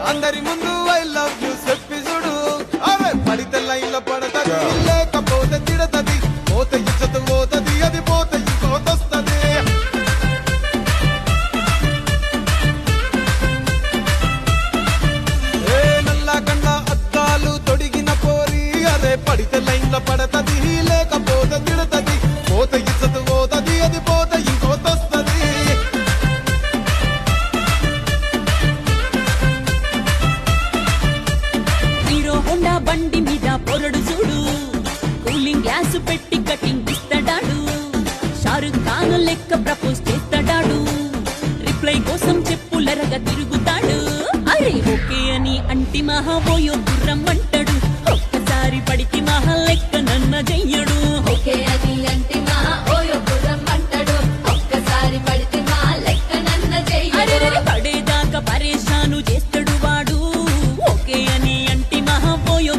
అందరి ముందు I love you చెప్పి చూడు అరే పడితే లైన్ లో పడతది లేకపోతే తిడతది పోతే ఇచ్చత పోతది అది పోతే ఇంకోతొస్తది ఏ నల్ల గండ అద్దాలు తొడిగిన పోరి అరే పడితే లైన్ లో పడతది లేకపోతే తిడతది పోతే ఇచ్చత పోతది అది పోతే ఇంకోతొస్తది హీరో హోండా బండి మీద పొరడు చూడు కూలింగ్ గ్లాస్ పెట్టి కటింగ్ ఇస్తాడాడు షారుఖ్ ఖాన్ లెక్క ప్రపోజ్ చేస్తాడాడు రిప్లై కోసం చెప్పులరగా తిరుగుతాడు అరే ఓకే అని అంటి మహాబోయో గుర్రం అంటాడు ఒక్కసారి పడికి మహా లెక్క నన్న చెయ్యడు ఓకే అని అంటే మా ఓయో గుర్రం అంటాడు ఒక్కసారి పడితే మా లెక్క నన్న అరే చెయ్యడు పడేదాకా పరేషాను చేస్తాడు వాడు ఓకే అని అంటి మహాబోయో